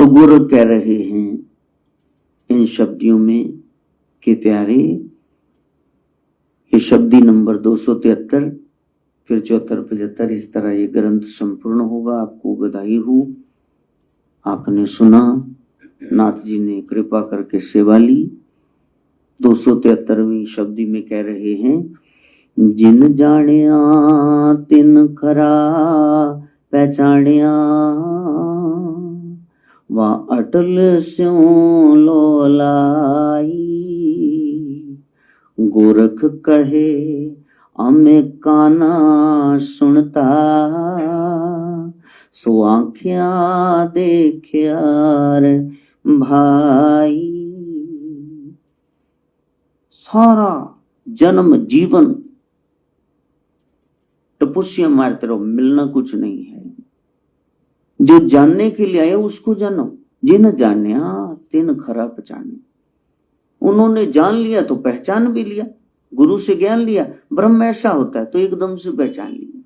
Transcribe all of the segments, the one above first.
तो गुरु कह रहे हैं इन शब्दियों में कि प्यारे, ये शब्दी नंबर 273, फिर 74, 75, इस तरह ये ग्रंथ संपूर्ण होगा। आपको बधाई हो, आपने सुना, नाथ जी ने कृपा करके सेवा ली। 273वीं शब्दी में कह रहे हैं, जिन जानिया तिन खरा पहचानिया, वह अटल स्यों लोलाई। गोरख कहे हमें काना सुनता, सो आँखियां देखिया रे भाई। सारा जन्म जीवन तपस्या मारते रहो, मिलना कुछ नहीं है। जो जानने के लिए आए उसको जानो, जिन जानिया तिन खरा पहचाने। उन्होंने जान लिया तो पहचान भी लिया, गुरु से ज्ञान लिया। ब्रह्म ऐसा होता है तो एकदम से पहचान लिया,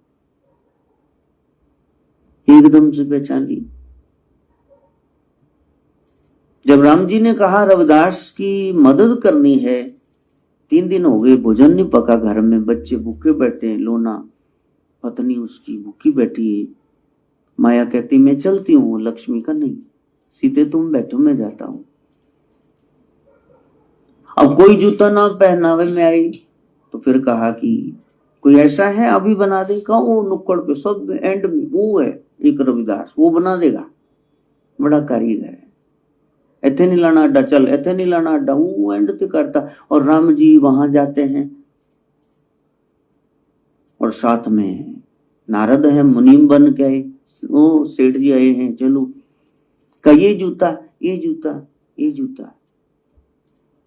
एकदम से पहचान लिया। जब राम जी ने कहा रविदास की मदद करनी है, 3 दिन हो गए भोजन नहीं पका, घर में बच्चे भूखे बैठे हैं, लोना पत्नी उसकी भूखी बैठी है। माया कहती मैं चलती हूँ, लक्ष्मी का नहीं, सीते तुम बैठो मैं जाता हूं। अब कोई जूता ना पहनावे में आई तो फिर कहा कि कोई ऐसा है अभी बना दे। कहा वो नुक्कड़ पे सब एंड में वो है एक रविदास, वो बना देगा, बड़ा कारीगर है। इतने नहीं लाना अड्डा, चल इतने नहीं लाना अड्डा, वो एंड पे करता। और राम जी वहां जाते हैं और साथ में नारद है, मुनीम बन के आए, वो सेठ जी आए हैं, चलो का ये जूता, ये जूता, ये जूता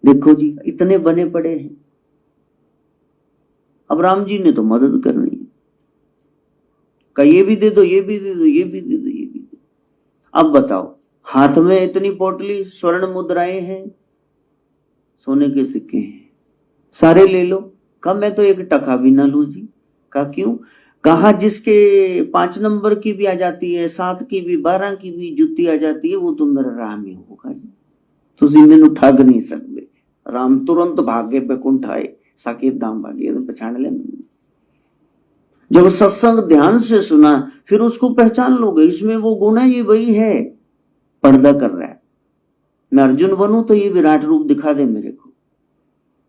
देखो जी, इतने बने पड़े हैं। अब राम जी ने तो मदद करनी है, का ये भी दे दो, ये भी दे दो, ये भी दे दो, ये भी दे दो। अब बताओ, हाथ में इतनी पोटली स्वर्ण मुद्राएं हैं, सोने के सिक्के हैं, सारे ले लो। कहा मैं तो एक टका भी ना लूं जी। कहा क्यों? कहा जिसके 5 नंबर की भी आ जाती है, 7 की भी, 12 की भी जुत्ती आ जाती है, वो तो मेरा राम ही होगा जी। तुसी मैनू ठग नहीं सकते। राम तुरंत भागे पे कुंठाए, साकेत दाम भागे तो पहचान ले। जब सत्संग ध्यान से सुना फिर उसको पहचान लोगे, इसमें वो गुण है, ये वही है, पर्दा कर रहा है। मैं अर्जुन बनूं तो ये विराट रूप दिखा दे मेरे को।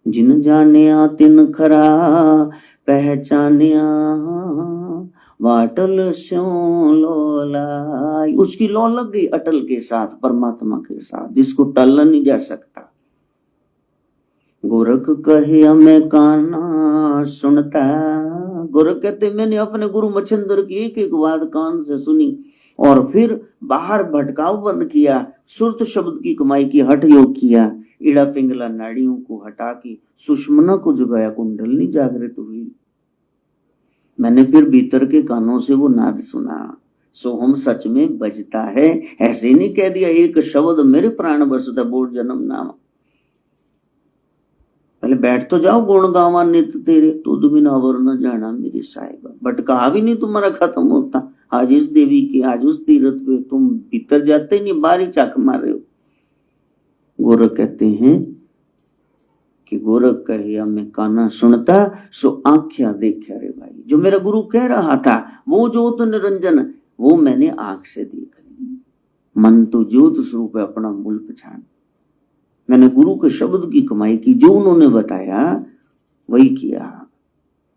जिन जानिया तिन खरा पहचानिया, वाटल स्यों लोलाई। उसकी लौ लग गई अटल के साथ, परमात्मा के साथ, जिसको टलना नहीं जा सकता। गोरख कहे हमें काना सुनता। गोरख कहते मैंने अपने गुरु मच्छिंद्र की एक एक बात कान से सुनी और फिर बाहर भटकाव बंद किया, सुरत शब्द की कमाई की, हठ योग किया, इड़ा पिंगला नाड़ियों को हटा के सुषमना को जगाया, कुंडलनी जागृत हुई। मैंने फिर भीतर के कानों से वो नाद सुना, सोहम सच में बजता है। ऐसे नहीं कह दिया एक शब्द मेरे प्राण बसता बोल जन्म नाम। पहले बैठ तो जाओ, गुण गावा नित तेरे, तुझ बिना अवर न जाना मेरे साहिबा। भटका भी नहीं तुम्हारा खत्म होता। आज इस देवी के, आज उस तीर्थ पे, तुम भीतर जाते ही नहीं, बाहर ही चाक मार रहे हो। गोरख कहते हैं कि गोरख कहे हमें काना सुनता, सो आंखियां देखा रे भाई। जो मेरा गुरु कह रहा था वो ज्योत निरंजन, वो मैंने आंख से देख ली। मन तो ज्योत स्वरूप है, अपना मूल पहचान। मैंने गुरु के शब्द की कमाई की, जो उन्होंने बताया वही किया।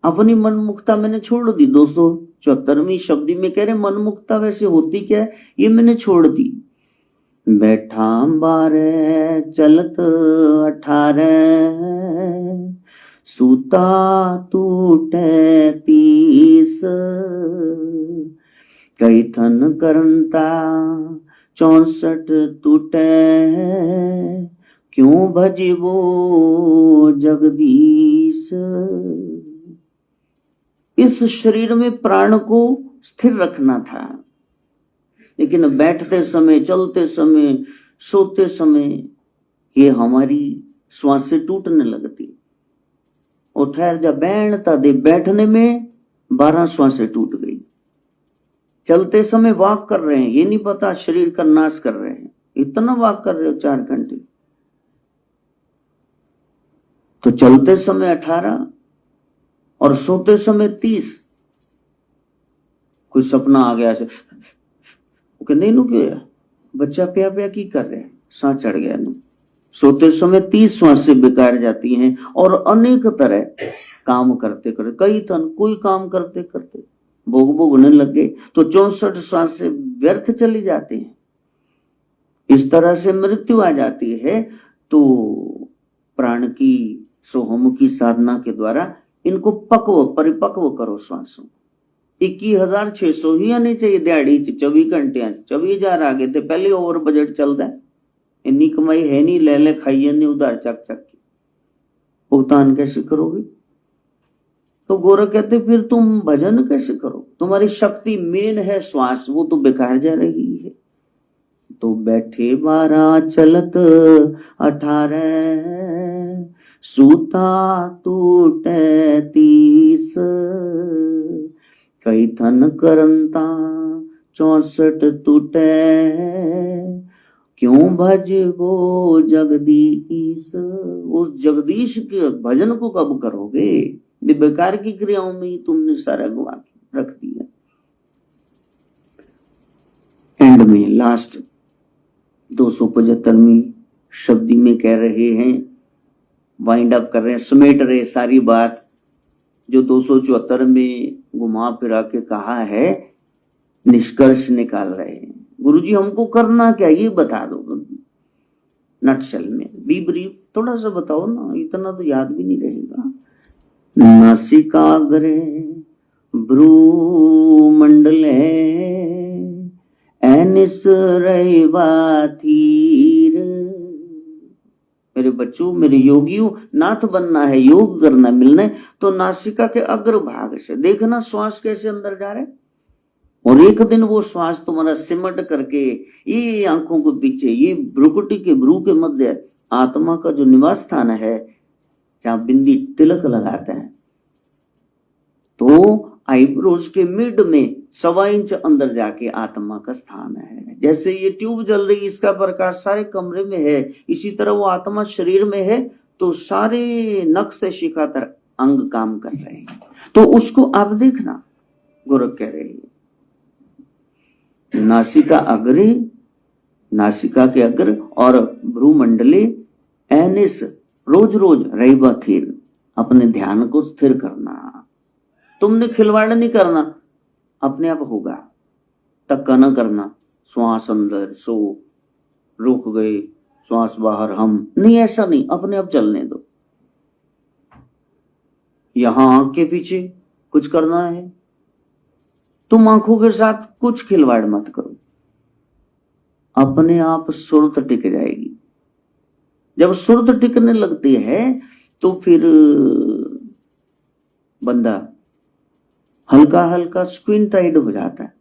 अपनी मन मुक्ता मैंने छोड़ दी। 274वीं शब्दी में कह रहे मन मुक्ता वैसे होती क्या है, ये मैंने छोड़ दी। बैठा 12 चलत 18, सूता टूटे 30, कई थन करंता 64 टूटे, क्यों भजिबो जगदीश। इस शरीर में प्राण को स्थिर रखना था, लेकिन बैठते समय, चलते समय, सोते समय ये हमारी श्वासें टूटने लगती। और ठहर जा बैठता दे, बैठने में 12 श्वासें टूट गई। चलते समय वॉक कर रहे हैं, ये नहीं पता शरीर का नाश कर रहे हैं, इतना वॉक कर रहे हो 4 घंटे। तो चलते समय 18 और सोते समय 30। कोई सपना आ गया ऐसे नहीं नु क्या बच्चा प्या प्या की कर रहे हैं, सांस चढ़ गया नु। सोते समय 30 श्वासें बेकार जाती हैं और अनेक तरह काम करते करते, कई तन कोई काम करते करते भोग भोगने लग गए तो 64 श्वासें व्यर्थ चली जाती हैं। इस तरह से मृत्यु आ जाती है। तो प्राण की सोहम की साधना के द्वारा इनको परिपक्व करो। श्वासों 21,600 ही आने चाहिए दिहाड़ी 24 घंटे। 24,000 आ गए थे पहले, ओवर बजट चलता है, इतनी कमाई है नहीं, ले ले खाइए नहीं उधार चक चक के, भुगतान कैसे करोगे? तो गोरख कहते फिर तुम भजन कैसे करो? तुम्हारी शक्ति मेन है श्वास, वो तो बेकार जा रही है। तो बैठे 12 चलत 18 सूता टूटे 30 कई थन करंता 64 टूटे क्यों भज वो जगदीश। उस जगदीश के भजन को कब करोगे? ये बेकार की क्रियाओं में ही तुमने सारा गवा के रख दिया। एंड में लास्ट 275वीं शब्दी में कह रहे हैं, वाइंड अप कर रहे हैं, समेट रहे सारी बात जो 274 में घुमा फिरा के कहा है, निष्कर्ष निकाल रहे हैं। गुरुजी हमको करना क्या ये बता दो नटशल में, बी ब्रीफ, थोड़ा सा बताओ ना, इतना तो याद भी नहीं रहेगा। नासिकाग्रे भ्रूमंडले एनिस रैवाथीर। मेरे बच्चों, मेरे योगियों, नाथ बनना है, योग करना, मिलना है तो नासिका के अग्रभाग से देखना श्वास कैसे अंदर जा रहा है, और एक दिन वो श्वास तुम्हारा सिमट करके ये आंखों के पीछे, ये भ्रुकुटी के भ्रू के मध्य आत्मा का जो निवास स्थान है, जहां बिंदी तिलक लगाते हैं, तो आईब्रोज के मिड में 1.25 इंच अंदर जाके आत्मा का स्थान है। जैसे ये ट्यूब जल रही, इसका प्रकाश सारे कमरे में है, इसी तरह वो आत्मा शरीर में है, तो सारे नख से शिखा तक अंग काम कर रहे हैं। तो उसको आप देखना, गोरख कह रहे हैं नासिका अग्रे, नासिका के अग्र और भ्रूमंडले एनिस, रोज रोज रैवा थिर, अपने ध्यान को स्थिर करना। तुमने खिलवाड़ नहीं करना, अपने आप होगा, धक्का न करना, श्वास अंदर सो रुक गए, श्वास बाहर हम नहीं, ऐसा नहीं, अपने आप चलने दो। यहां आंख के पीछे कुछ करना है, तुम आंखों के साथ कुछ खिलवाड़ मत करो, अपने आप सुरत टिक जाएगी। जब सुरत टिकने लगती है तो फिर बंदा हल्का हल्का स्क्विंटाइड हो जाता है।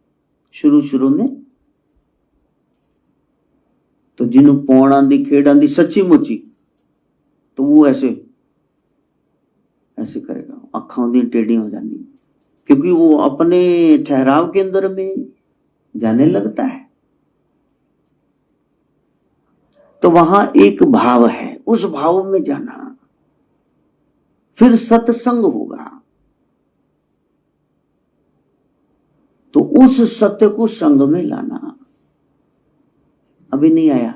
शुरू में तो जिन्हों पौड़ आंदी खेड़ आंदी सच्ची मुची, तो वो ऐसे ऐसे करेगा, अखा दी टेढ़ी हो जाती, क्योंकि वो अपने ठहराव के अंदर में जाने लगता है। तो वहां एक भाव है, उस भाव में जाना, फिर सत्संग होगा, तो उस सत्य को संग में लाना। अभी नहीं आया,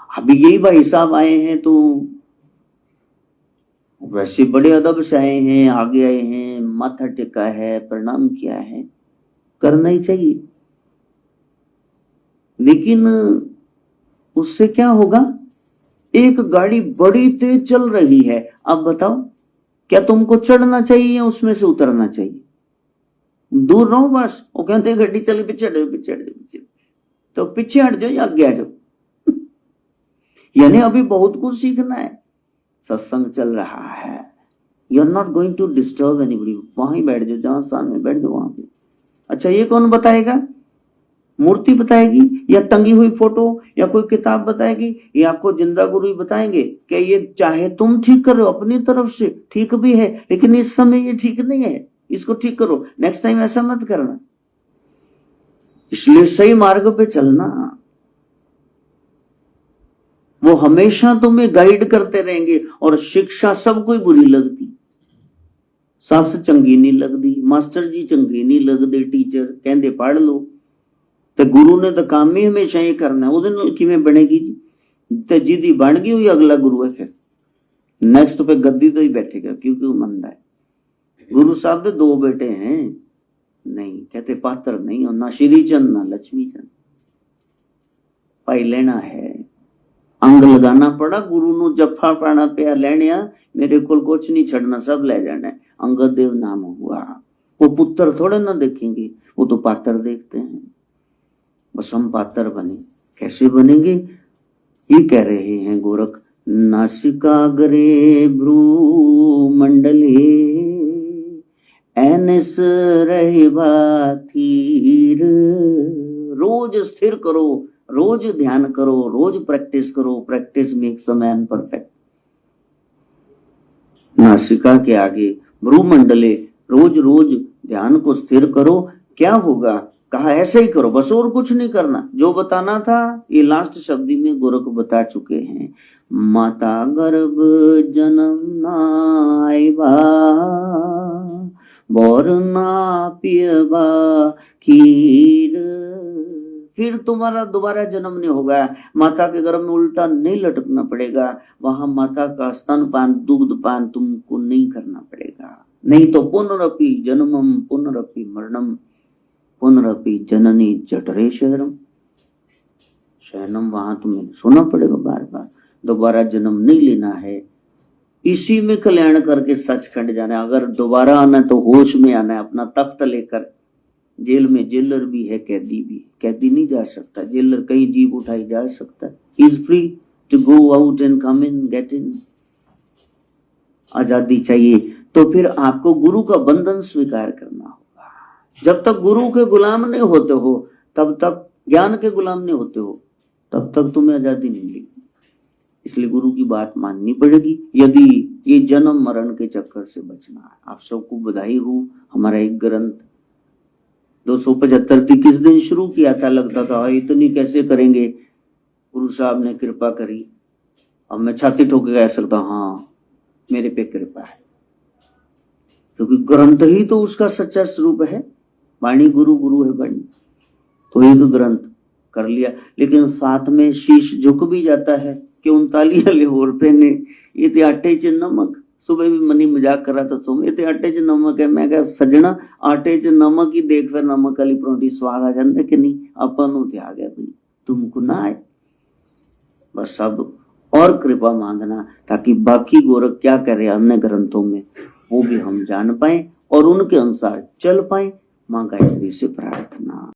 अभी यही भाई साहब आए हैं तो वैसे बड़े अदब से आए हैं, आगे आए हैं, माथा टेका है, प्रणाम किया है, करना ही चाहिए। लेकिन उससे क्या होगा? एक गाड़ी बड़ी तेज चल रही है, अब बताओ क्या तुमको चढ़ना चाहिए या उसमें से उतरना चाहिए? दूर रहो बस, वो कहते हैं गड्डी चल पीछे पीछे, तो पीछे हट जाओ या आगे आ जाओ। यानी अभी बहुत कुछ सीखना है, सत्संग चल रहा है, you are not going to disturb anybody, वहां ही बैठ जाओ, जहां स्थान में बैठ जाओ वहां पे। अच्छा ये कौन बताएगा? मूर्ति बताएगी या टंगी हुई फोटो या कोई किताब बताएगी, ये आपको जिंदा गुरु ही बताएंगे कि ये चाहे तुम ठीक कर रहे हो अपनी तरफ से, ठीक भी है, लेकिन इस समय ये ठीक नहीं है, इसको ठीक करो, नेक्स्ट टाइम ऐसा मत करना। इसलिए सही मार्ग पे चलना। वो हमेशा तुम्हें गाइड करते रहेंगे। और शिक्षा सबको ही बुरी लगती, सस चंगी नहीं लगती, मास्टर जी चंगे नहीं लगते, टीचर कहते पढ़ लो, तो गुरु ने तो काम ही हमेशा ये करना, ਉਹਦੇ ਨਾਲ ਕਿਵੇਂ ਬਣेगी जी? तो जिदी बन गई हुई अगला गुरु है, फिर नेक्स्ट पे गद्दी तो ही बैठेगा, क्योंकि वो मंदा है। गुरु साहब के दो बेटे हैं, नहीं कहते पात्र नहीं हो, ना श्री चंद ना लक्ष्मी चंद। भाई लेना है, अंग लगाना पड़ा, गुरु नु जफा पाना पिया, लेने मेरे को कुछ नहीं छड़ना, सब ले जाना है। अंगद देव नाम हुआ। वो पुत्र थोड़े ना देखेंगे, वो तो पात्र देखते हैं। बस हम पात्र बने, कैसे बनेंगे ये कह रहे हैं गोरख। नासिकाग्रे भ्रू मंडले एनस रहबा थीर। रोज स्थिर करो, रोज ध्यान करो, रोज प्रैक्टिस करो। Practice makes a man perfect. नासिका के आगे भ्रूमंडले, रोज रोज ध्यान को स्थिर करो। क्या होगा? कहा ऐसे ही करो, बस और कुछ नहीं करना। जो बताना था ये लास्ट शब्द में गोरख बता चुके हैं। माता गर्भ जन्म नाइबा, बोर ना पियबा खीर। फिर तुम्हारा दोबारा जन्म नहीं होगा, माता के गर्भ में उल्टा नहीं लटकना पड़ेगा, वहां माता का स्तनपान दुग्ध पान तुमको नहीं करना पड़ेगा। नहीं तो पुनरपि जन्मम पुनरपि मरणम पुनरपि जननी जठरे शहरम शयनम। वहां तुम्हें सोना पड़ेगा बार बार, दोबारा जन्म नहीं लेना है। इसी में कल्याण करके सचखंड जाना है। अगर दोबारा आना तो होश में आना है, अपना तख्त लेकर। जेल में जेलर भी है, कैदी भी। कैदी नहीं जा सकता, जेलर कहीं जीप उठाई जा सकता है। Is free to go out and come in, get in. आजादी चाहिए तो फिर आपको गुरु का बंधन स्वीकार करना होगा। जब तक गुरु के गुलाम नहीं होते हो, तब तक ज्ञान के गुलाम नहीं होते हो, तब तक तुम्हें आजादी नहीं मिलेगी। इसलिए गुरु की बात माननी पड़ेगी यदि ये जन्म मरण के चक्कर से बचना है। आप सबको बधाई हो। हमारा एक ग्रंथ 275 किस दिन शुरू किया था, लगता था इतनी कैसे करेंगे, गुरु साहब ने कृपा करी। अब मैं छाती ठोक के कह सकता हाँ मेरे पे कृपा है, क्योंकि ग्रंथ ही तो उसका सच्चा स्वरूप है। वाणी गुरु, गुरु है वाणी। तो एक ग्रंथ कर लिया, लेकिन साथ में शीश झुक भी जाता है कि 39 लाहौर पे ने ये ते आटे च नमक। सुबह भी मनी मजाक कर रहा था, तुम ये ते आटे च नमक है। मैं कहा सजना आटे च नमक ही देख, फिर नमक वाली परोंठी स्वाद आ जाता कि नहीं। अपन आ गया भाई, तुमको ना आए। बस अब और कृपा मांगना, ताकि बाकी गोरख क्या कर रहे अन्य ग्रंथों में वो भी हम जान पाए और उनके अनुसार चल पाए। मां गायत्री से प्रार्थना।